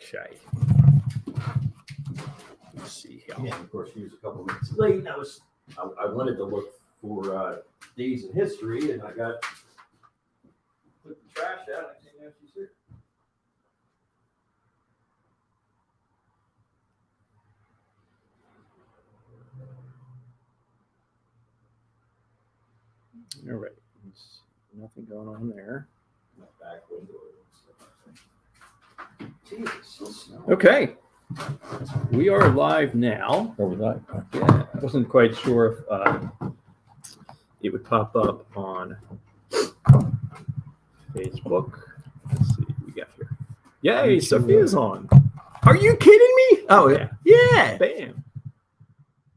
Okay. Let's see here. Yeah, of course, he was a couple minutes late. I wanted to look for days in history, and I took the trash out. I didn't know she's here. All right. There's nothing going on there. My back window. Jesus, so snow. Okay. We are live now. Are we live? Yeah. I wasn't quite sure if it would pop up on Facebook. Let's see what we got here. Yay, Sophia's on. Are you kidding me? Oh, Yeah. yeah. Bam.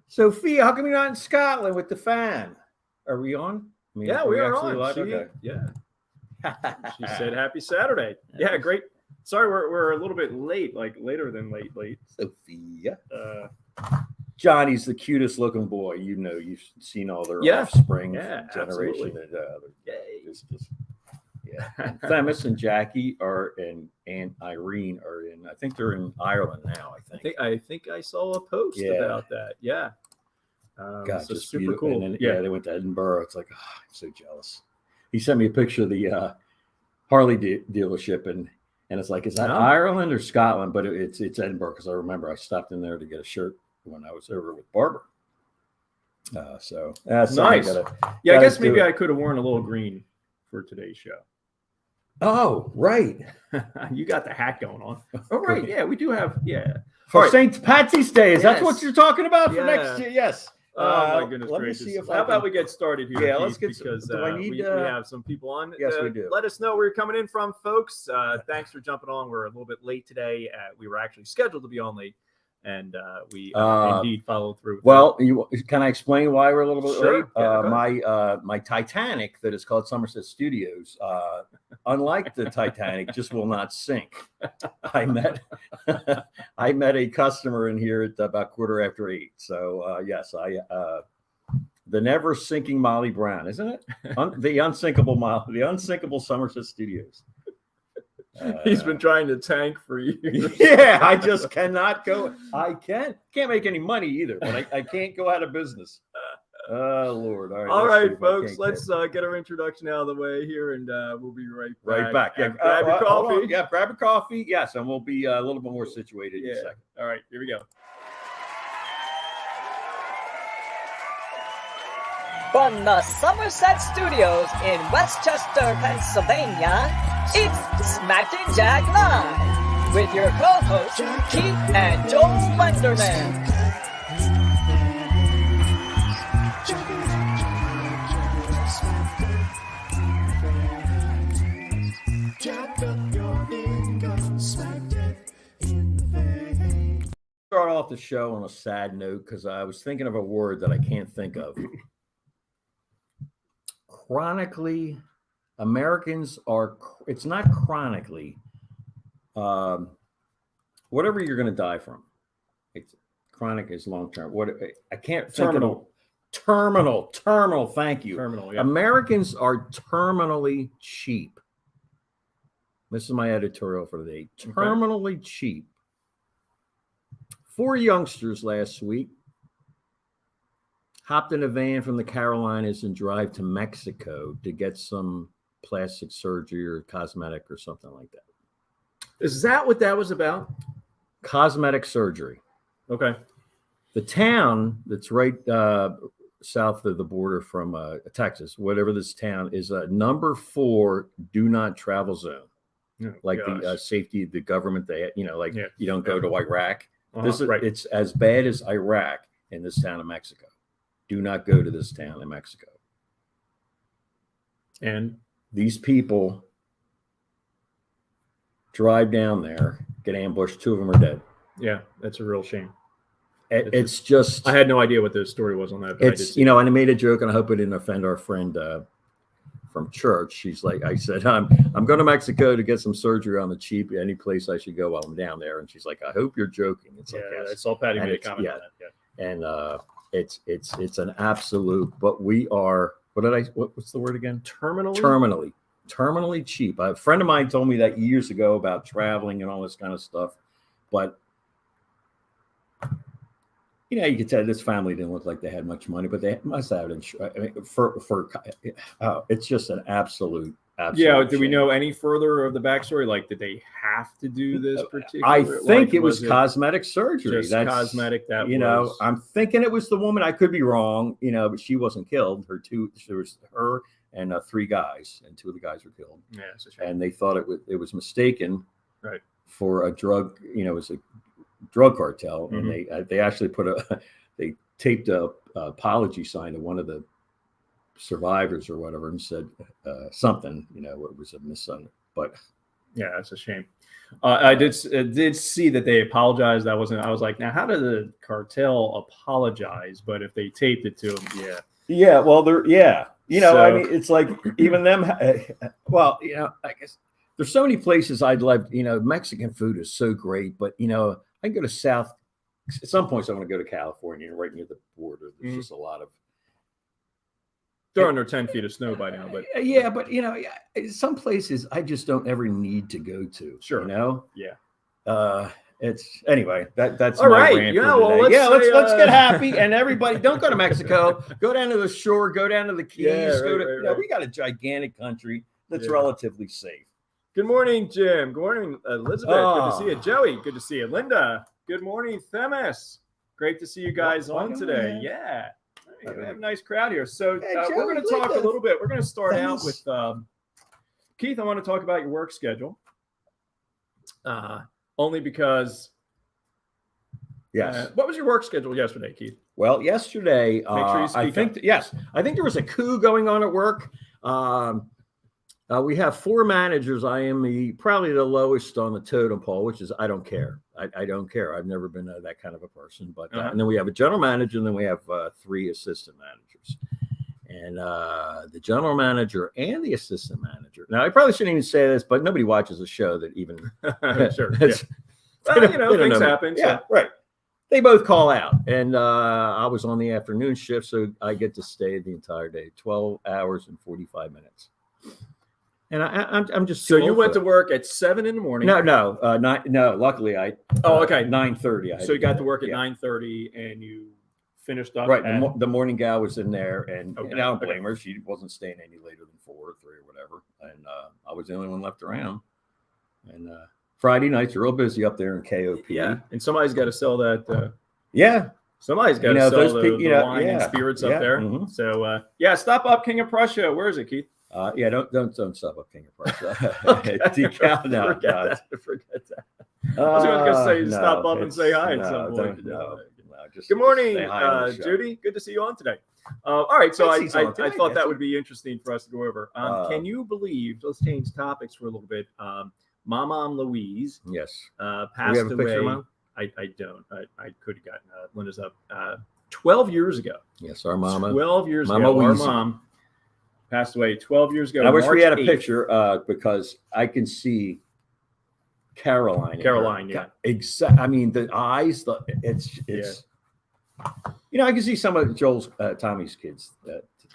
Sophia, how come you're not in Scotland with the fan? Are we on? I mean, Yeah, we are actually on. live? She, Okay. Yeah. She said happy Saturday. Yeah, great. Sorry, we're a little bit late, like later than late. Sophia. Johnny's the cutest looking boy. You know, you've seen all their Yeah. offspring Yeah, generation. absolutely. And, yeah. And Themis and Jackie are in, and Irene are in. I think they're in Ireland now. I think I saw a post about that. Yeah. God, so just super beautiful. cool. And then, they went to Edinburgh. It's like, I'm so jealous. He sent me a picture of the Harley dealership, and it's like, is that Ireland or Scotland? But it's Edinburgh, because I remember I stopped in there to get a shirt when I was over with Barbara. So that's nice. I guess maybe I could have worn a little green for today's show. Oh, right. You got the hat going on. Oh, right. Yeah, we do have. Yeah. For St. Patsy's Day. Is that what you're talking about for Yeah. next year? Yes. Oh, my goodness gracious. How about we get started here? Yeah, Keith, let's get because do I need, we have some people on. Yes, we do. Let us know where you're coming in from, folks. Thanks for jumping on. We're a little bit late today. We were actually scheduled to be on late, and we indeed followed through. Well, can I explain why we're a little bit late? Yeah, my Titanic that is called Somerset Studios, unlike the Titanic, just will not sink. I met a customer in here at about 8:15. So yes, the never sinking Molly Brown, isn't it? The unsinkable Somerset Studios. He's been trying to tank for years. Yeah, I just cannot go. I can't make any money either, but I can't go out of business. Oh, Lord. All right, folks, let's get our introduction out of the way here, and we'll be right back. Yeah, grab your coffee. Yeah, grab your coffee. Yes, and we'll be a little bit more situated in a second. All right, here we go. From the Somerset Studios in Westchester, Pennsylvania, it's Smackin' Jack Live with your co-hosts Keith and Joel Wenderman. Start off the show on a sad note because I was thinking of a word that I can't think of. Chronically, Americans are, it's not chronically, whatever you're going to die from. It's chronic is long term. What I can't think of. Terminal. Thank you. Terminal. Yeah. Americans are terminally cheap. This is my editorial for the day. Terminally cheap. 4 youngsters last week hopped in a van from the Carolinas and drive to Mexico to get some plastic surgery or cosmetic or something like that. Is that what that was about? Cosmetic surgery. Okay. The town that's right south of the border from Texas, whatever this town is, number 4 do not travel zone. Oh, like the safety of the government, you don't go to Iraq. This is it's as bad as Iraq in this town of Mexico. Do not go to this town in Mexico. And these people drive down there, get ambushed. 2 of them are dead. Yeah, that's a real shame. It's just I had no idea what the story was on that. It's and I made a joke, and I hope it didn't offend our friend from church. She's like, I said, I'm going to Mexico to get some surgery on the cheap. Any place I should go while I'm down there. And she's like, I hope you're joking. It's like, yes. It's all Patty made a comment on that. Yeah. And it's an absolute. But we are. What's the word again? Terminally. terminally cheap. A friend of mine told me that years ago about traveling and all this kind of stuff, but you know, you could tell this family didn't look like they had much money, but they must have insurance. I mean, it's just an absolute. Yeah. Do we shame. know any further of the backstory? Like, did they have to do this particular? I think it was cosmetic surgery. Just That's cosmetic. That you know, I'm thinking it was the woman. I could be wrong, you know, but she wasn't killed. There was her and 3 guys, and 2 of the guys were killed. Yeah, it's a shame. And they thought it was mistaken, right, for a drug. You know, it was a drug cartel, and they actually they taped a apology sign to one of the survivors or whatever, and said something. You know, it was a misunderstanding, but yeah, that's a shame. I did see that they apologized. I was like, now how did the cartel apologize? But if they taped it to them, yeah, well, you know, So, I mean, it's like even them. Well, you know, I guess there's so many places I'd love. You know, Mexican food is so great, but you know, I can go to South. At some points, I want to go to California, right near the border. There's just a lot of. they're under 10 feet of snow by now, but Yeah, but you know, some places I just don't ever need to go to. Sure. You know. yeah. It's anyway. That's all my right. rant Yeah, for well, today. let's say, let's get happy, and everybody don't go to Mexico. Go down to the shore. Go down to the Keys. Yeah, You know, we got a gigantic country that's relatively safe. Good morning, Jim. Good morning, Elizabeth. Good to see you. Joey, good to see you. Linda, good morning, Themis. Great to see you guys on today. Yeah. We have a nice crowd here. So we're going to talk a little bit. We're going to start out with Keith. I want to talk about your work schedule. Only because. Yes. What was your work schedule yesterday, Keith? Well, yesterday, Make sure you speak I think there was a coup going on at work. We have 4 managers. I am probably the lowest on the totem pole, which is I don't care. I don't care. I've never been that kind of a person. But and then we have a general manager, and then we have 3 assistant managers. And the general manager and the assistant manager. Now, I probably shouldn't even say this, but nobody watches the show that even. Sure. Yeah. Well, you know, things happen. Yeah, right. They both call out, and I was on the afternoon shift, so I get to stay the entire day, 12 hours and 45 minutes. And I'm just so you went to work at 7 in the morning. No. Luckily, I. Oh, okay. 9:30. So you got to work at 9:30, and you finished up. Right. The morning gal was in there, and Okay. I don't blame her. She wasn't staying any later than 4 or 3 or whatever, and I was the only one left around. And Friday nights are real busy up there in KOP. Yeah, and somebody's got to sell that. Yeah. Somebody's got to sell the wine and spirits up there. Mm-hmm. So stop up King of Prussia. Where is it, Keith? Don't stop up King of Prussia. Okay. Decal, no, Forget that. I was going to say stop up and say hi at some point. Just good morning, say hi on the show. Judy. Good to see you on today. All right, so I thought that you. would be interesting for us to go over. Can you believe? Let's change topics for a little bit. Mom Louise. Yes. Passed have a picture, away. Mom? I don't. I could have gotten Linda's up 12 years ago. Yes, our mama. 12 years Mama ago. Our Weezy. mom passed away 12 years ago. I wish we had a March 8th. picture because I can see Caroline. Yeah. Exactly. I mean, the eyes. It's. You know, I can see some of Joel's Tommy's kids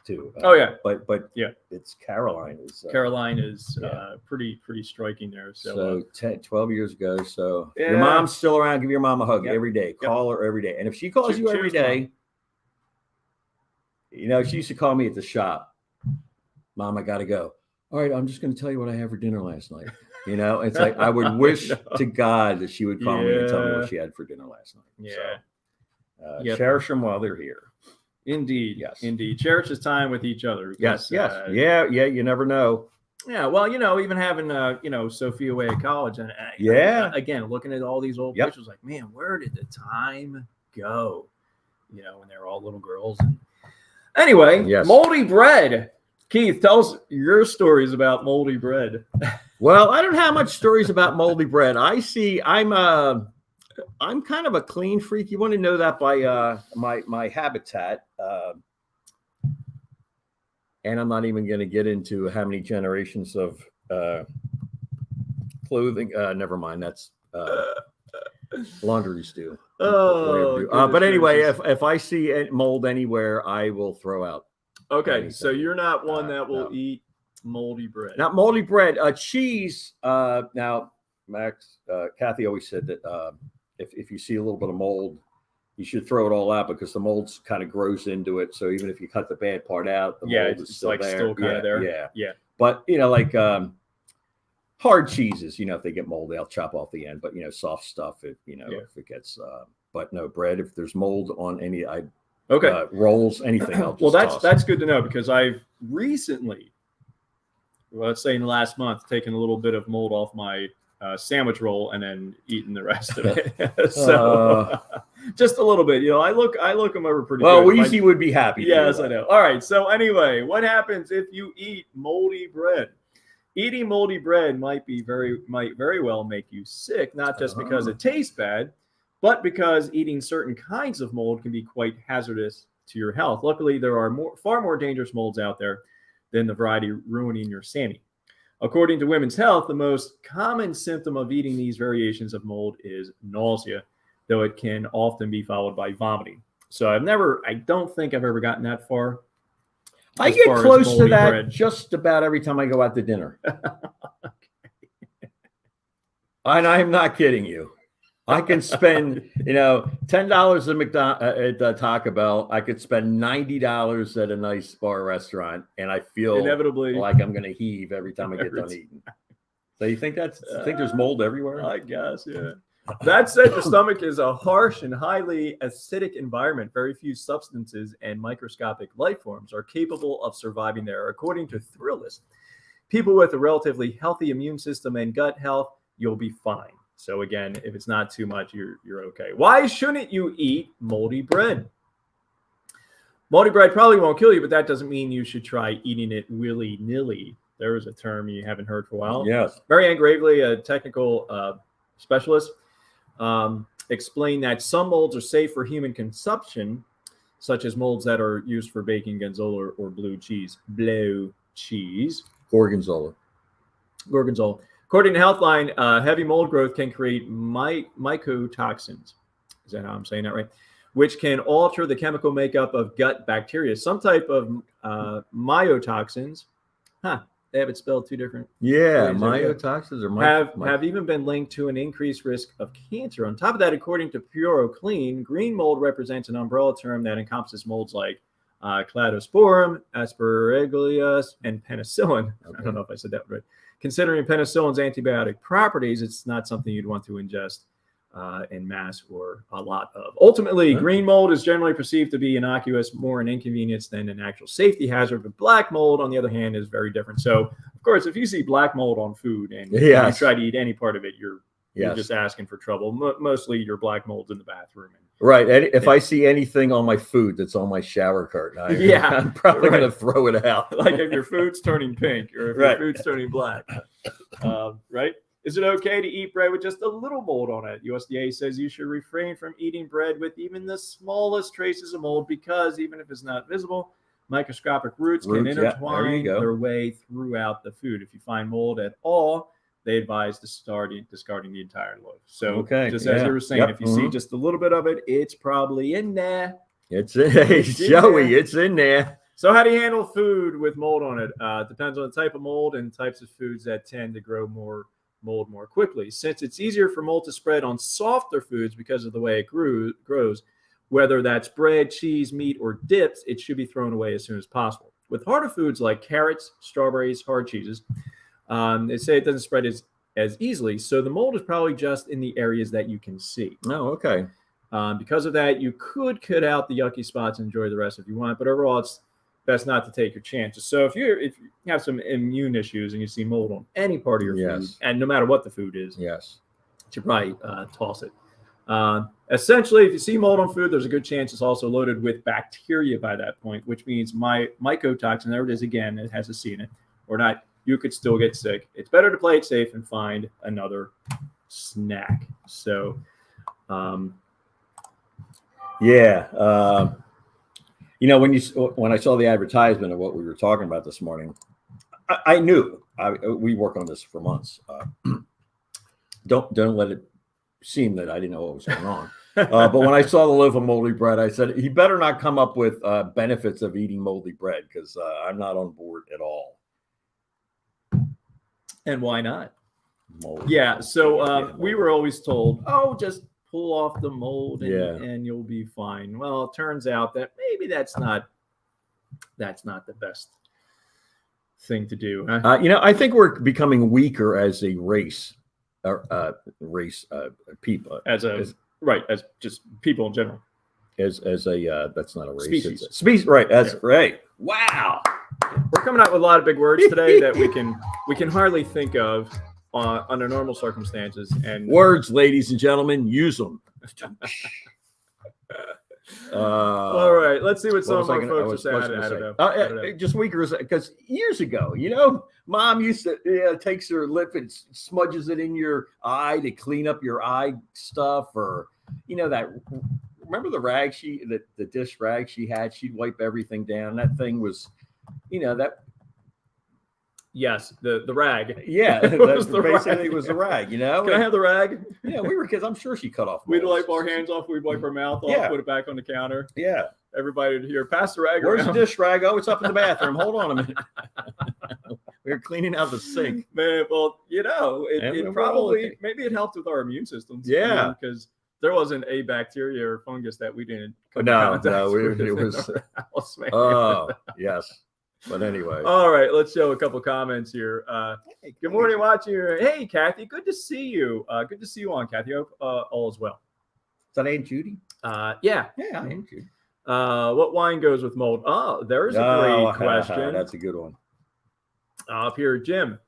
too. Oh yeah. But yeah, it's Caroline. Caroline is pretty striking there. So 12 years ago. So your mom's still around. Give your mom a hug every day. Call her every day. And if she calls you every day, Mom. you know, she used to call me at the shop. Mom, I got to go. All right, I'm just going to tell you what I had for dinner last night. You know, it's like I would wish to God that she would call me and tell me what she had for dinner last night. Yeah. So, cherish them while they're here. Indeed. Yes. Indeed. Cherish his time with each other. Yes. Yeah. You never know. Yeah. Well, you know, even having, Sophia away at college and again, looking at all these old pictures, like, man, where did the time go? You know, when they were all little girls. Anyway, moldy bread. Keith, tell us your stories about moldy bread. Well, I don't have much stories about moldy bread. I'm kind of a clean freak. You want to know that by my habitat. And I'm not even going to get into how many generations of clothing. Never mind. That's laundry stew. But anyway, if I see mold anywhere, I will throw out. Okay, anything. so you're not one that will eat moldy bread. Not moldy bread. Cheese. Now, Max, Kathy always said that if you see a little bit of mold, you should throw it all out because the mold's kind of grows into it. So even if you cut the bad part out, the mold is still like there. still kind of there. Yeah. But like hard cheeses, if they get moldy, I'll chop off the end. But soft stuff, if it gets. But no bread. If there's mold on any, rolls, anything. I'll just that's good to know because I've recently, let's say in the last month, taken a little bit of mold off my sandwich roll and then eaten the rest of it. So just a little bit. I look them over pretty well. good. Weezy would be happy. Yes, I know. All right. So anyway, what happens if you eat moldy bread? Eating moldy bread might very well make you sick, not just because it tastes bad, but because eating certain kinds of mold can be quite hazardous to your health. Luckily, there are far more dangerous molds out there than the variety ruining your Sammy. According to Women's Health, the most common symptom of eating these variations of mold is nausea, though it can often be followed by vomiting. So I don't think I've ever gotten that far. I get close to that just about every time I go out to dinner. And I'm not kidding you. I can spend, $10 at Taco Bell. I could spend $90 at a nice bar restaurant, and I feel inevitably like I'm going to heave every time I get done eating. So you think there's mold everywhere? I guess, yeah. That said, the stomach is a harsh and highly acidic environment. Very few substances and microscopic life forms are capable of surviving there. According to Thrillist, people with a relatively healthy immune system and gut health, you'll be fine. So again, if it's not too much, you're okay. Why shouldn't you eat moldy bread? Moldy bread probably won't kill you, but that doesn't mean you should try eating it willy-nilly. There is a term you haven't heard for a while. Yes. Marianne Gravely, a technical specialist, explained that some molds are safe for human consumption, such as molds that are used for baking Gorgonzola or blue cheese. Gorgonzola. According to Healthline, heavy mold growth can create mycotoxins. Is that how I'm saying that right? Which can alter the chemical makeup of gut bacteria. Some type of myotoxins, they have it spelled two different ways. Myotoxins have even been linked to an increased risk of cancer. On top of that, according to PuroClean, green mold represents an umbrella term that encompasses molds like Cladosporum, Aspergillus, and penicillin. Okay. I don't know if I said that right. Considering penicillin's antibiotic properties, it's not something you'd want to ingest in mass or a lot of. Ultimately, green mold is generally perceived to be innocuous, more an inconvenience than an actual safety hazard. But black mold, on the other hand, is very different. So, of course, if you see black mold on food and you try to eat any part of it, you're just asking for trouble. Mostly your black mold's in the bathroom. Right. And if I see anything on my food that's on my shower curtain, I'm probably going to throw it out. Like if your food's turning pink or if your food's turning black. Right? Is it okay to eat bread with just a little mold on it? USDA says you should refrain from eating bread with even the smallest traces of mold because even if it's not visible, microscopic roots can intertwine their way throughout the food. If you find mold at all, they advise discarding the entire loaf. So as you were saying, if you see just a little bit of it, it's probably in there. It's Joey. It's in there. So how do you handle food with mold on it? Depends on the type of mold and types of foods that tend to grow mold more quickly. Since it's easier for mold to spread on softer foods because of the way it grows, whether that's bread, cheese, meat, or dips, it should be thrown away as soon as possible. With harder foods like carrots, strawberries, hard cheeses, they say it doesn't spread as easily. So the mold is probably just in the areas that you can see. Oh, okay. Because of that, you could cut out the yucky spots and enjoy the rest if you want. But overall, it's best not to take your chances. So if you have some immune issues and you see mold on any part of your food, and no matter what the food is, you should probably toss it. Essentially, if you see mold on food, there's a good chance it's also loaded with bacteria by that point, which means mycotoxin, there it is again, it has a C in it, or not, you could still get sick. It's better to play it safe and find another snack. So, when I saw the advertisement of what we were talking about this morning, I knew we work on this for months. Don't let it seem that I didn't know what was going on. But when I saw the loaf of moldy bread, I said, he better not come up with benefits of eating moldy bread because I'm not on board at all. And why not? Mold. Yeah. So Yeah, we mold. were always told, oh, just pull off the mold and, Yeah. and you'll be fine. Well, it turns out that maybe that's not the best thing to do. Huh? I think we're becoming weaker as a race, people. As just people in general. As a that's not a race. Species. It's a species, right? Right. Wow. We're coming out with a lot of big words today that we can hardly think of under normal circumstances. And words, ladies and gentlemen, use them. All right, let's see what some of our folks are saying. I don't know. Just weaker, because years ago, Mom used to takes her lip and smudges it in your eye to clean up your eye stuff, or that. Remember the rag the dish rag she had? She'd wipe everything down. That thing was, that. Yes, the rag. Yeah, It was the basically rag. It was the rag. Can I have the rag? Yeah, we were kids. I'm sure she cut off. We'd molds. wipe our hands off. We'd wipe our mouth off. Yeah. Put it back on the counter. Yeah. Everybody would hear, pass the rag Where's around. the dish rag? Oh, it's up in the bathroom. Hold on a minute. We were cleaning out the sink. Man, well, And it we're probably, all- maybe it helped with our immune systems. Yeah. Because there wasn't a bacteria or fungus that we didn't come in No, contact with it in was. our house, man. Oh, yes. But anyway. All right, let's show a couple comments here. Good morning, watching you. Hey, Kathy, good to see you. Good to see you on, Kathy. I hope all is well. Is that Aunt Judy? Yeah. Yeah, Aunt Judy. What wine goes with mold? Oh, there's a great question. That's a good one. Up here, Jim.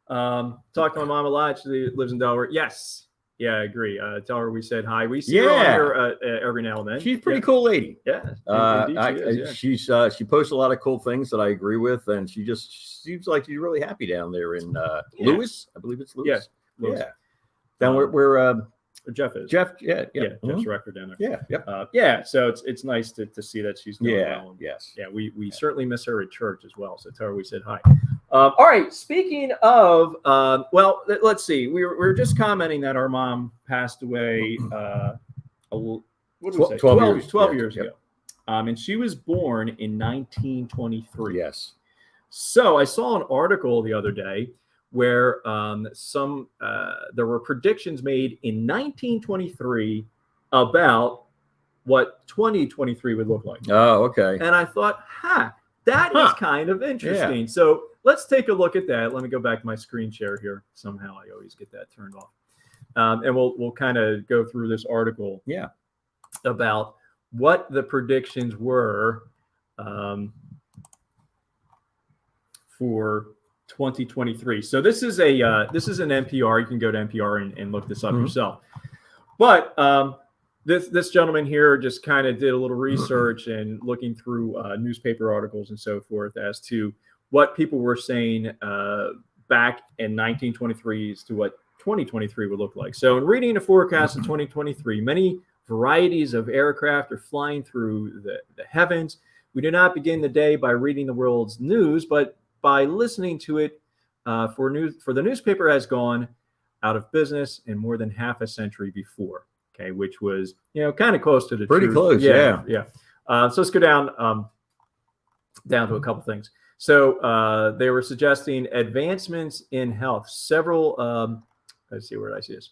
Talk to my mom a lot. She lives in Delaware. Yes. Yeah, I agree. Tell her we said hi. We see her on here every now and then. She's a pretty cool lady. Yeah. Indeed she is, She posts a lot of cool things that I agree with, and she just seems like she's really happy down there in Lewis. I believe it's Lewis. Yeah. Lewis. Yeah. Down where Jeff is. Jeff. Yeah. Jeff's director down there. Yeah. Yep. Yeah. So it's nice to see that she's doing well. And, Yes. yeah. We certainly miss her at church as well. So tell her we said hi. All right. Speaking of, let's see. We were just commenting that our mom passed away. What did we say? 12 years ago. And she was born in 1923. Yes. So I saw an article the other day where there were predictions made in 1923 about what 2023 would look like. Oh, okay. And I thought, that is kind of interesting. Yeah. So let's take a look at that. Let me go back to my screen share here. Somehow I always get that turned off. And we'll kind of go through this article. Yeah. About what the predictions were for 2023. So this is an NPR. You can go to NPR and look this up yourself. But this gentleman here just kind of did a little research and looking through newspaper articles and so forth as to what people were saying back in 1923 as to what 2023 would look like. So in reading the forecast in 2023, many varieties of aircraft are flying through the heavens. We do not begin the day by reading the world's news, but by listening to it. For the newspaper has gone out of business in more than half a century before. Okay, which was kind of close to the pretty truth. Close. Yeah. So let's go down to a couple things. So they were suggesting advancements in health. Several. Let's see, where did I see this?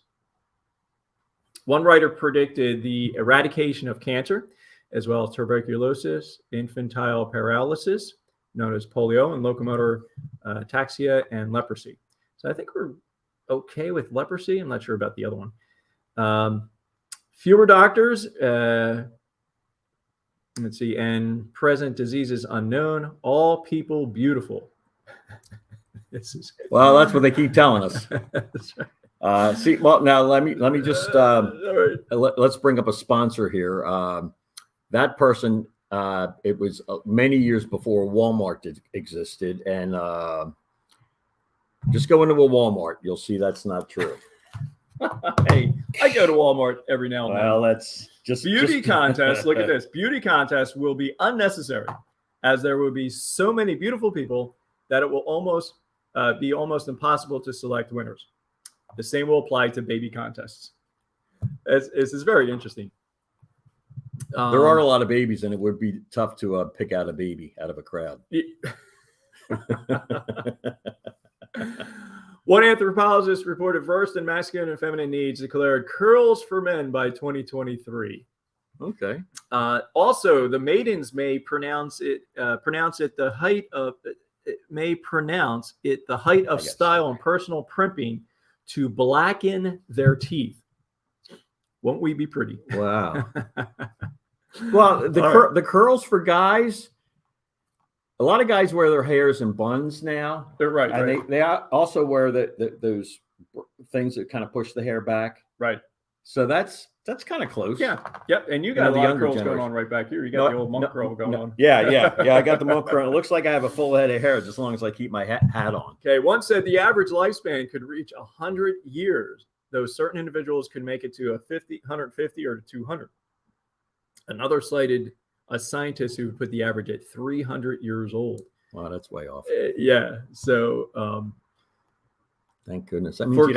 One writer predicted the eradication of cancer, as well as tuberculosis, infantile paralysis, known as polio, and locomotor ataxia and leprosy. So I think we're okay with leprosy. I'm not sure about the other one. Fewer doctors, let's see, and present diseases unknown, all people beautiful. Well, that's what they keep telling us. That's right. Now let me just let's bring up a sponsor here. That person, it was many years before Walmart existed, and just go into a Walmart, you'll see that's not true. Hey, I go to Walmart every now and then. Well, that's just beauty contest. Look at this. Beauty contest will be unnecessary, as there will be so many beautiful people that it will almost be almost impossible to select winners. The same will apply to baby contests. This is very interesting. There are a lot of babies, and it would be tough to pick out a baby out of a crowd. One anthropologist reported versed in masculine and feminine needs declared curls for men by 2023. Okay. Also, the maidens may pronounce it the height of style and personal primping to blacken their teeth. Won't we be pretty? Wow. Well, the curls for guys. A lot of guys wear their hairs in buns now. They're right, and they also wear those things that kind of push the hair back. Right. So that's kind of close. Yeah. Yep. And you got a lot of curls going on right back here. You got the old monk curl going on. Yeah. I got the monk curl. It looks like I have a full head of hair as long as I keep my hat on. Okay. One said the average lifespan could reach 100 years, though certain individuals could make it to 150 or 200. Another cited a scientist who put the average at 300 years old. Wow, that's way off. Yeah. So, thank goodness. For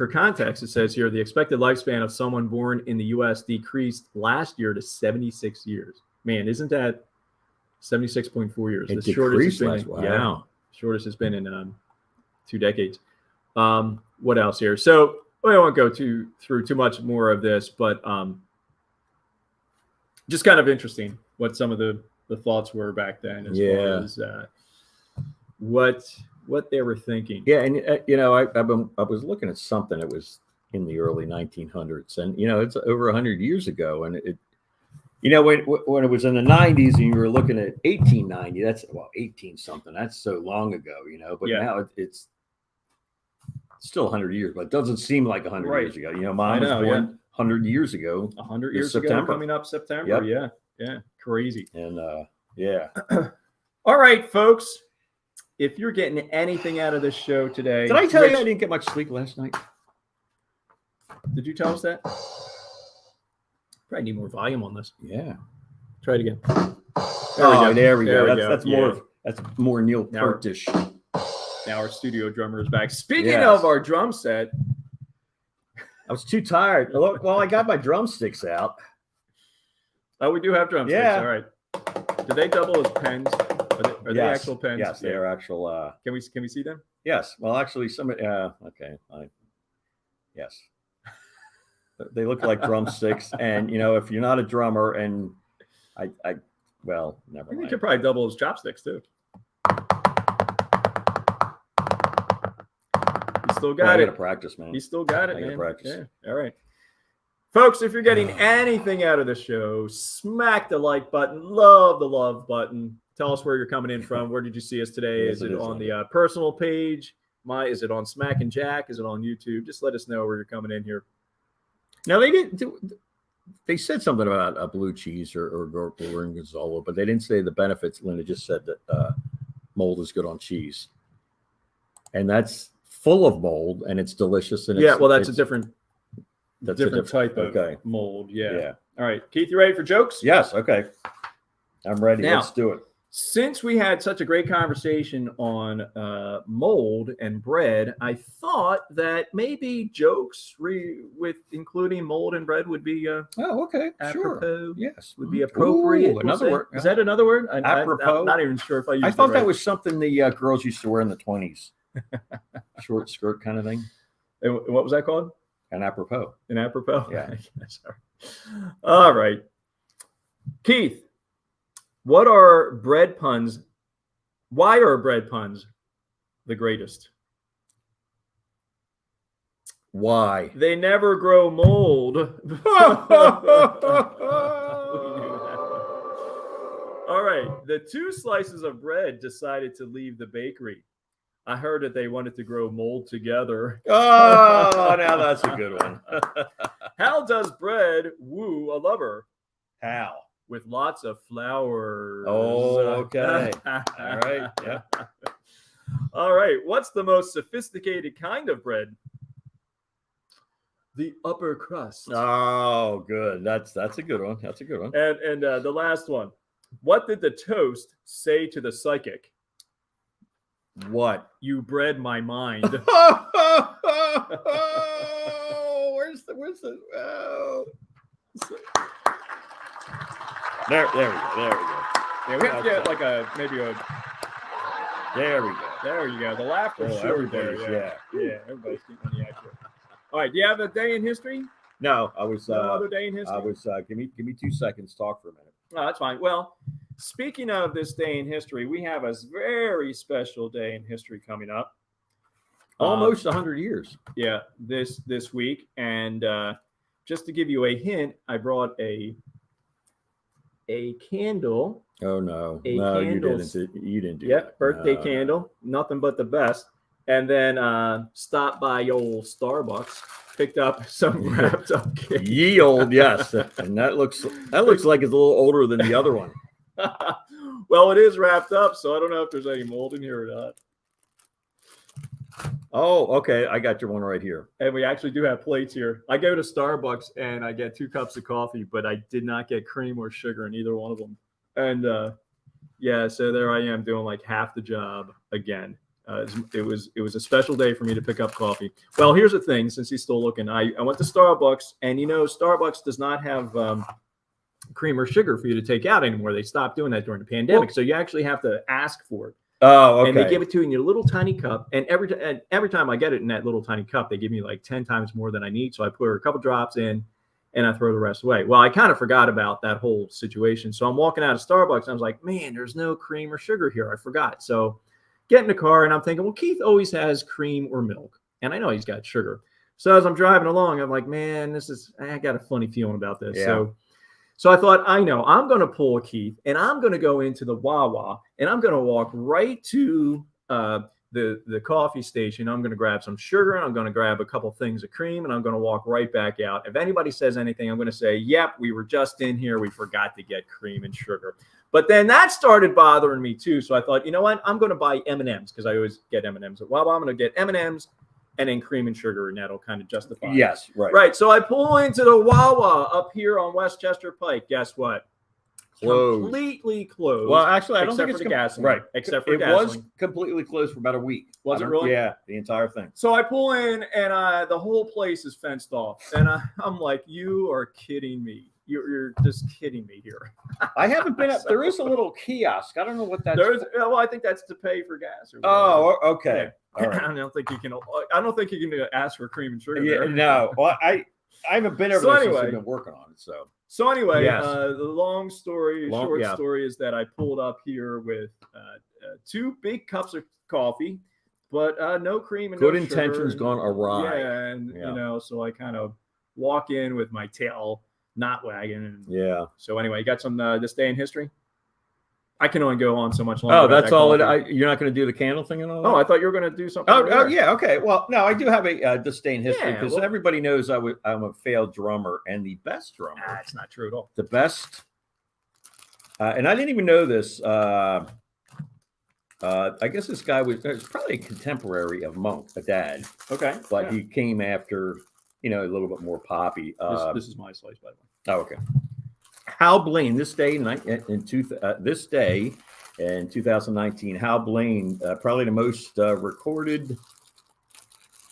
context, it says here the expected lifespan of someone born in the U.S. decreased last year to 76 years. Man, isn't that 76.4 years? It the shortest decreased last. Wow. Yeah, shortest has been in 2 decades. What else here? So I won't go through too much more of this, but just kind of interesting what some of the thoughts were back then as far as what they were thinking. Yeah, and I was looking at something that was in the early 1900s, and it's over 100 years ago, and it when it was in the 90s and you were looking at 1890, that's 18 something. That's so long ago, but now it's still 100 years, but it doesn't seem like 100 years ago. Mom was born 100 years ago. 100 years September. ago, coming up September. Yep. Yeah, crazy. And all right, folks. If you're getting anything out of this show today, did I tell you I didn't get much sleep last night? Did you tell us that? Probably need more volume on this. Yeah. Try it again. There we go. That's more Neil Peartish. Now our studio drummer is back. Speaking of our drum set, I was too tired. Well, I got my drumsticks out. Oh, we do have drumsticks. Yeah. All right. Do they double as pens? Are they actual pens? Yes, they are actual. Can we see them? Yes. Well, actually, somebody. Okay. Yes. They look like drumsticks, and if you're not a drummer, and well, never mind. You could probably double as chopsticks too. You still got it. I gotta practice, man. You still got it, I man. gotta practice. Yeah. All right. Folks, if you're getting anything out of the show, smack the like button, love the love button. Tell us where you're coming in from. Where did you see us today? Is it on the personal page? Is it on Smack and Jack? Is it on YouTube? Just let us know where you're coming in here. Now, they didn't. They said something about a blue cheese or gorgonzola, but they didn't say the benefits. Linda just said that mold is good on cheese, and that's full of mold, and it's delicious. And that's a different type of mold. Yeah. All right, Keith, you ready for jokes? Yes. Okay. I'm ready. Now, let's do it. Since we had such a great conversation on mold and bread, I thought that maybe jokes with including mold and bread would be okay, apropos. Sure. Yes, would be appropriate. Ooh, another word. Is that another word? Apropos. I'm not even sure if I used. I thought that was something the girls used to wear in the 20s, short skirt kind of thing. And what was that called? An apropos. An apropos. Yeah. All right, Keith. What are bread puns? Why are bread puns the greatest? Why? They never grow mold. All right. The 2 slices of bread decided to leave the bakery. I heard that they wanted to grow mold together. Oh, now that's a good one. How does bread woo a lover? How? With lots of flowers. Oh, okay. All right. Yeah. All right. What's the most sophisticated kind of bread? The upper crust. Oh, good. That's a good one. That's a good one. And the last one. What did the toast say to the psychic? What? You bred my mind. Where's the? Oh. There we go. Yeah, we have to get maybe a. There we go. There you go. The laughter showed there. Yeah. Everybody's getting on the action. All right. Do you have a day in history? No, I was. No other day in history. I was. Give me 2 seconds. Talk for a minute. No, that's fine. Well, speaking of this day in history, we have a very special day in history coming up. Almost 100 years. Yeah, this week, and just to give you a hint, I brought a candle. Oh no, no, you didn't. You didn't do. Yep, birthday candle, nothing but the best. And then stopped by old Starbucks, picked up some wrapped up cake. Ye old, yes, and that looks like it's a little older than the other one. Well, it is wrapped up, so I don't know if there's any mold in here or not. Oh, okay. I got your one right here. And we actually do have plates here. I go to Starbucks and I get 2 cups of coffee, but I did not get cream or sugar in either one of them. And yeah, so there I am doing like half the job again. It was a special day for me to pick up coffee. Well, here's the thing. Since he's still looking, I went to Starbucks, and Starbucks does not have cream or sugar for you to take out anymore. They stopped doing that during the pandemic, so you actually have to ask for it. Oh, okay. And they give it to you in your little tiny cup. And every time I get it in that little tiny cup, they give me like 10 times more than I need. So I put a couple drops in and I throw the rest away. Well, I kind of forgot about that whole situation. So I'm walking out of Starbucks and I was like, man, there's no cream or sugar here. I forgot. So get in the car and I'm thinking, well, Keith always has cream or milk. And I know he's got sugar. So as I'm driving along, I'm like, man, I got a funny feeling about this. Yeah. So I thought, I know, I'm going to pull a Keith and I'm going to go into the Wawa and I'm going to walk right to the coffee station. I'm going to grab some sugar and I'm going to grab a couple things of cream and I'm going to walk right back out. If anybody says anything, I'm going to say, yep, we were just in here. We forgot to get cream and sugar. But then that started bothering me too. So I thought, you know what? I'm going to buy M&Ms because I always get M&Ms at Wawa. I'm going to get M&Ms and then cream and sugar, and that'll kind of justify it. Yes, right. Right. So I pull into the Wawa up here on Westchester Pike. Guess what? Closed. Completely closed. Well, actually, I don't think except it's for the gasoline. right. Except for it gasoline. was completely closed for about a week. Was it really? Yeah, the entire thing. So I pull in, and the whole place is fenced off, and I'm like, "You are kidding me! You're just kidding me here." I haven't been up. There is a little kiosk. I don't know what that's. Well, I think that's to pay for gas. Or oh, okay. Yeah. All right. I don't think you can ask for cream and sugar. Yeah, no. Well, I haven't been over there since I've been working on it. So anyway, yes. The long story story is that I pulled up here with 2 big cups of coffee, but no cream and good no intentions sugar. gone awry. Yeah, and so I kind of walk in with my tail not wagging. Yeah. So anyway, you got some this day in history. I can only go on so much longer. Oh, that's all. You're not going to do the candle thing and all that? Oh, I thought you were going to do something. Oh, yeah. Okay. Well, no, I do have a disdain history because everybody knows I'm a failed drummer and the best drummer. That's not true at all. The best. And I didn't even know this. I guess this guy was probably a contemporary of Monk, a dad. Okay. But he came after, a little bit more poppy. This is my slice, by the way. Oh, okay. Hal Blaine, this day in 2019, Hal Blaine, probably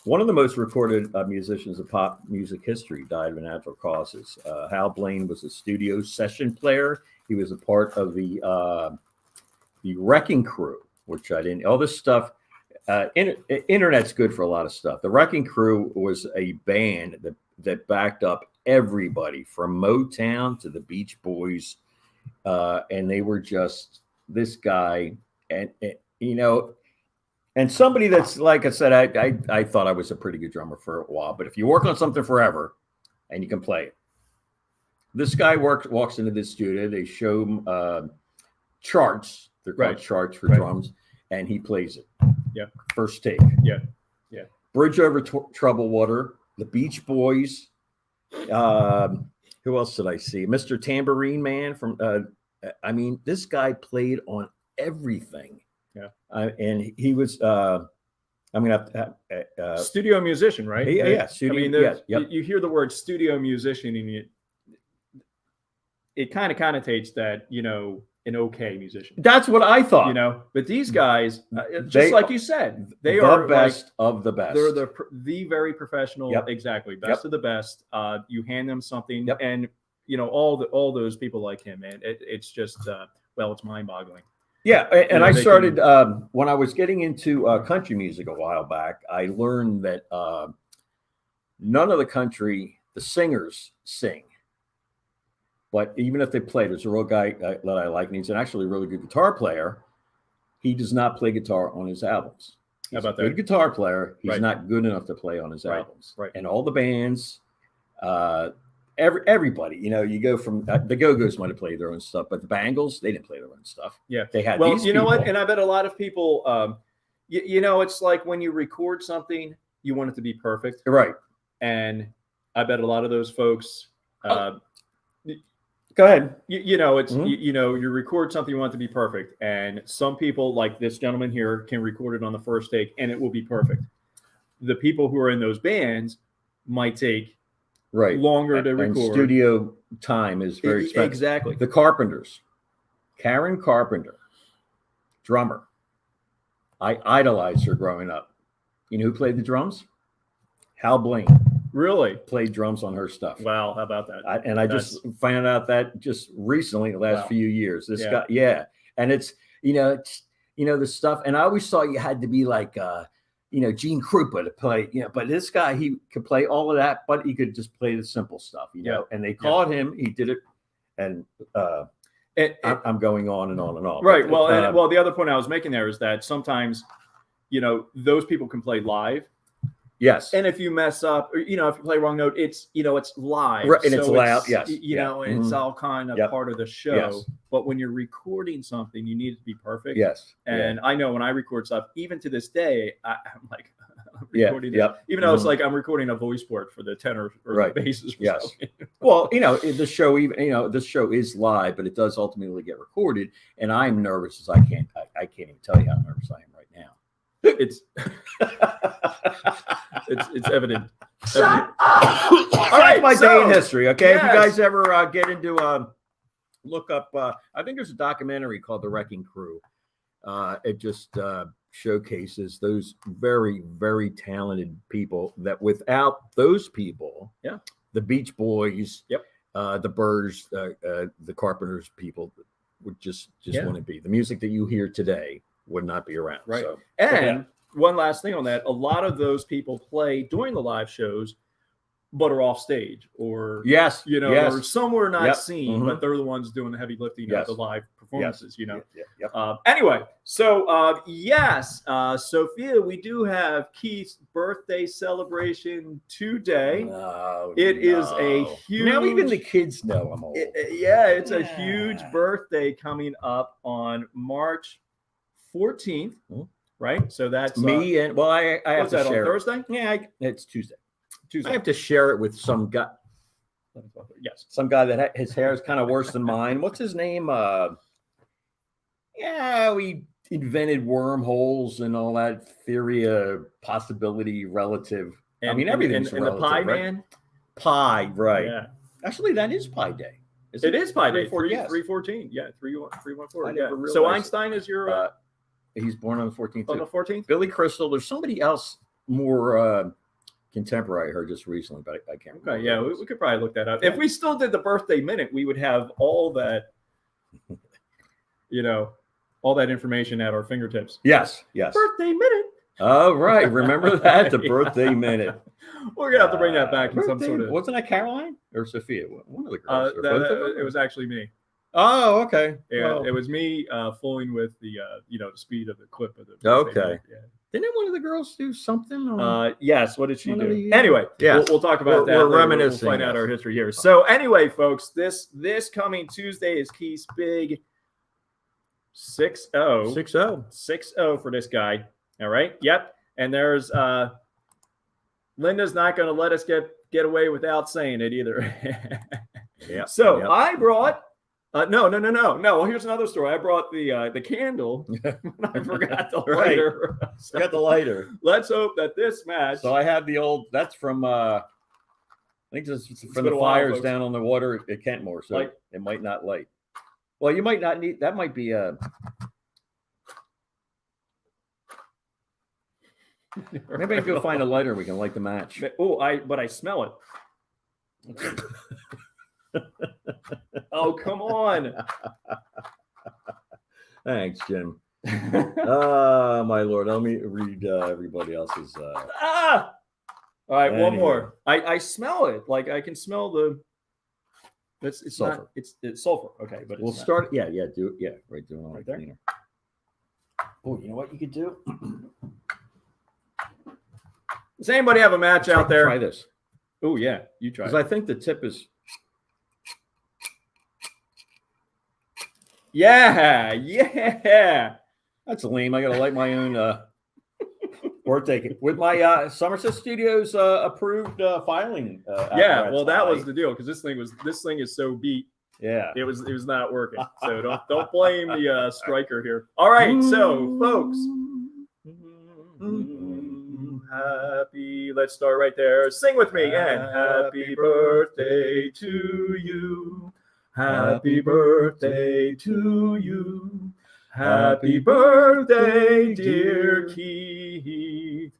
one of the most recorded musicians of pop music history, died of natural causes. Hal Blaine was a studio session player. He was a part of the Wrecking Crew, which I didn't. All this stuff. Internet's good for a lot of stuff. The Wrecking Crew was a band that backed up everybody from Motown to the Beach Boys, and they were just this guy, and somebody that's, like I said, I thought I was a pretty good drummer for a while, but if you work on something forever and you can play it, this guy walks into this studio. They show him charts. They're called charts for drums, and he plays it. Yeah, first take. Yeah. Bridge Over Troubled Water, the Beach Boys. Who else did I see? Mr. Tambourine Man from. This guy played on everything. Yeah, and he was. I'm gonna have studio musician, right? Yeah. Studio. You hear the word studio musician, and it kind of connotates that an okay musician. That's what I thought. But these guys, just like you said, they are the best of the best. They're the very professional. Yep. Exactly, best of the best. You hand them something, and all those people like him, man. It's just it's mind-boggling. Yeah, and You know, I they started when I was getting into country music a while back. I learned that none of the singers sing. But even if they play, there's a real guy that I like, and he's actually a really good guitar player. He does not play guitar on his albums. He's How about a good that? guitar player. He's Right. not good enough to play on his Right. albums. Right. And all the bands, everybody, you know, you go from the Go-Go's might have played their own stuff, but the Bangles, they didn't play their own stuff. Yeah. They had Well, these you know what? people. And I bet a lot of people, you know, it's like when you record something, you want it to be perfect. Right. And I bet a lot of those folks, Go ahead. you know, it's, you know, you record something, you want it to be perfect. And some people, like this gentleman here, can record it on the first take and it will be perfect. The people who are in those bands might take longer to record. And studio time is very expensive. Exactly. The Carpenters, Karen Carpenter, drummer. I idolized her growing up. You know who played the drums? Hal Blaine. Really? Played drums on her stuff. Wow, how about that? I just found out that just recently, the last few years. This guy, and it's the stuff. And I always thought you had to be like Gene Krupa to play, but this guy, he could play all of that, but he could just play the simple stuff, know. And they called him. He did it, and I'm going on and on and on. Right. Well, the other point I was making there is that sometimes, those people can play live. Yes. And if you mess up, or, if you play wrong note, it's live. Right, and it's loud. Yes. It's all kind of part of the show. Yes. But when you're recording something, you need it to be perfect. Yes. And I know when I record stuff, even to this day, I'm like, I'm recording even though it's like I'm recording a voice port for the tenor or the basses. Yes. Well, the show, this show is live, but it does ultimately get recorded. And I'm nervous as I can't even tell you how nervous I am right now. It's it's evident. All right, my day in history. Okay, if you guys ever get into look up, I think there's a documentary called The Wrecking Crew. It just showcases those very, very talented people. That without those people, the Beach Boys, the Byrds, the Carpenters, people would just wouldn't be. The music that you hear today would not be around. Right. So, and one last thing on that, a lot of those people play during the live shows, but are off stage or or somewhere not seen, but they're the ones doing the heavy lifting of the live performances, Anyway, so Sophia, we do have Keith's birthday celebration today. It is a huge, now even the kids know I'm old. It's a huge birthday coming up on March 14th, right? So that's me and I have to share on Thursday. Yeah, it's Tuesday. I have to share it with some guy. Yes, some guy that his hair is kind of worse than mine. What's his name? We invented wormholes and all that theory of possibility relative. And, everything's and relative, the Pie right? Man. Pie, right? Yeah. Actually, that is Pie Day. It is Pie Day. 314. 314. Yeah, 314. I never realized. So Einstein is your. He's born on the 14th. On the 14th. Billy Crystal. There's somebody else more contemporary I heard just recently, but I can't remember. Okay, yeah, we could probably look that up. If we still did the birthday minute, we would have all that, all that information at our fingertips. Yes. Birthday minute. Oh, right. Remember that? The birthday minute. We're going to have to bring that back in some sort of. Wasn't that Caroline or Sophia? One of the girls. It was actually me. Oh, okay. Yeah, it was me fooling with the, the speed of the clip of the. Okay. Yeah. Didn't one of the girls do something? Yes. What did she do? Anyway, we'll talk about that. We're reminiscing. We'll find out our history here. So anyway, folks, this coming Tuesday is Keith's big 6-0. 6-0 for this guy. All right. Yep. And there's Linda's not going to let us get away without saying it either. So I brought. No. Well, here's another story. I brought the candle. I forgot the lighter. Forgot the lighter. Let's hope that this match. So I have the old. That's from. I think this is from the fires down on the water at Kentmore. So it might not light. Well, you might not need. That might be a. Maybe I can go find a lighter. We can light the match. But I smell it. Oh, come on. Thanks, Jim. My Lord. Let me read everybody else's. All right, one more. I smell it. Like I can smell the. It's sulfur. Not, it's sulfur. Okay, but we'll start. Yeah, do it. Yeah, right. Do it right there. Cleaner. Oh, you know what you could do? Does anybody have a match out there? Try this. Oh yeah, you try. Because I think the tip is. Yeah. That's lame. I gotta light my own. Or take it with my Somerset Studios approved filing. Yeah, well, that was the deal because this thing is so beat. Yeah, it was not working. So don't blame the striker here. All right, so folks, happy. Let's start right there. Sing with me and happy birthday to you. Happy birthday to you. Happy birthday, dear Keith.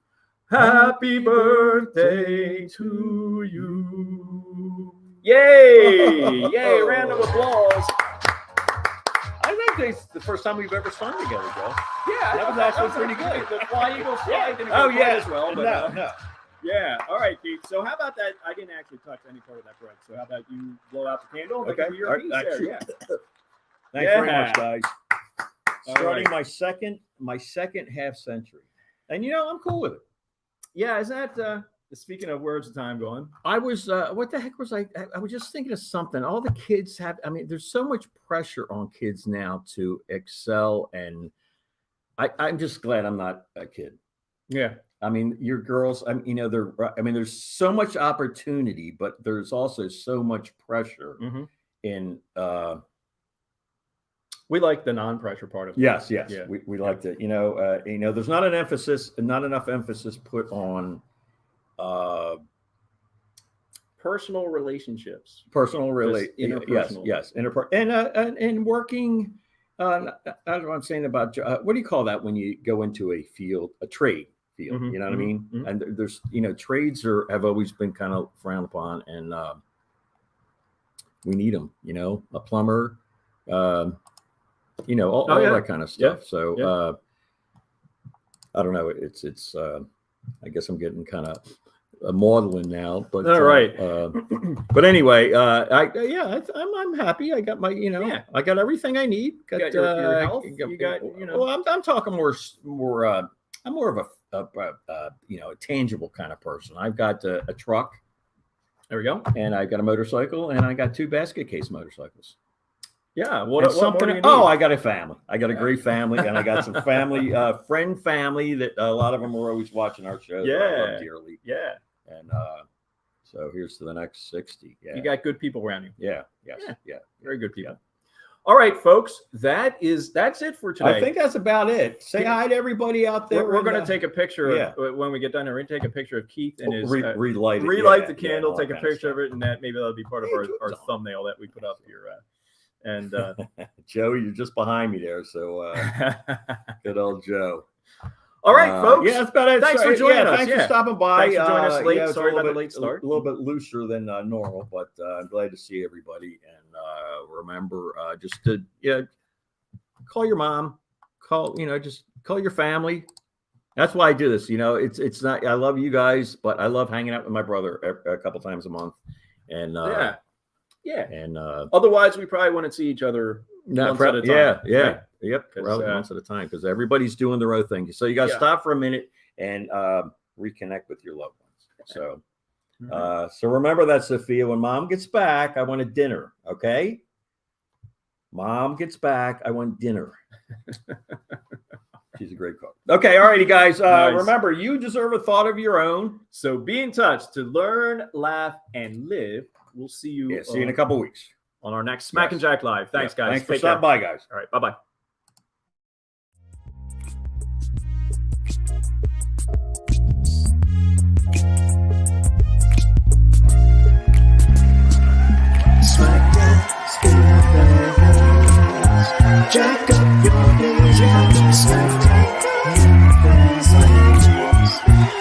Happy birthday to you. Yay! Yay! Round of applause. I think it's the first time we've ever sung together, Joe. Yeah, that was actually pretty good. The Fly Eagle slide didn't go quite as well, but no. Yeah. All right, Keith. So how about that? I didn't actually touch any part of that bread. So how about you blow out the candle? Okay. Your piece there. Yeah. Thanks very much, guys. Starting right. my second half century, and I'm cool with it. Yeah, is that speaking of words of time going? I was what the heck was I was just thinking of something. All the kids have. I mean, there's so much pressure on kids now to excel, and I'm just glad I'm not a kid. Yeah. I mean, your girls. There's so much opportunity, but there's also so much pressure in. We like the non-pressure part of it. Yes. Yeah. We like to, there's not enough emphasis put on personal relationships. Yes. And working. That's what I'm saying about what do you call that when you go into a trade field? You know what I mean? And there's trades have always been kind of frowned upon, and we need them. A plumber. All that kind of stuff. Yeah. So I don't know. It's I guess I'm getting kind of maudlin now. But all right. But anyway, I'm happy. I got my I got everything I need. Got your health. Well, I'm talking more. I'm more of a tangible kind of person. I've got a truck. There we go. And I've got a motorcycle, and I got 2 basket case motorcycles. Yeah. What I got a family. I got a great family, and I got some family, family that a lot of them are always watching our show. Yeah. I love dearly. Yeah. And so here's to the next 60. Yeah. You got good people around you. Yeah. Yes. Yeah. Very good people. Yeah. All right, folks. That's it for today. I think that's about it. Say hi to everybody out there. We're going to take a picture of, when we get done. We're going to take a picture of Keith and his relight the candle. Take a picture of it, and maybe that'll be part of our thumbnell that we put up here. And Joe, you're just behind me there, so good old Joe. All right, folks. Yeah, that's about it. Thanks for joining us. Thanks for stopping by. Thanks for joining us late. Sorry about the late start. A little bit looser than normal, but I'm glad to see everybody. And remember, just to call your mom, just call your family. That's why I do this. It's not. I love you guys, but I love hanging out with my brother a couple times a month. And yeah. And otherwise, we probably wouldn't see each other once at a time. Yeah. Yep. Once at a time, because everybody's doing their own thing. So you got to stop for a minute and reconnect with your loved ones. So, so remember that, Sophia. When Mom gets back, I want a dinner. Okay. Mom gets back, I want dinner. She's a great cook. Okay. All righty, guys. Nice. Remember, you deserve a thought of your own. So be in touch to learn, laugh, and live. We'll see you. Yeah, see you in a couple weeks on our next Smack and Jack Live. Thanks, guys. Thanks for stopping by, guys. All right. Bye-bye. Jack up your knees,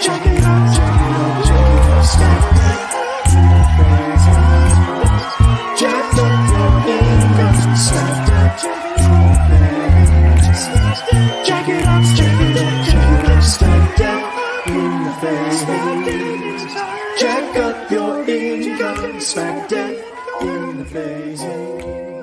check it out, Jack up your knees, amazing.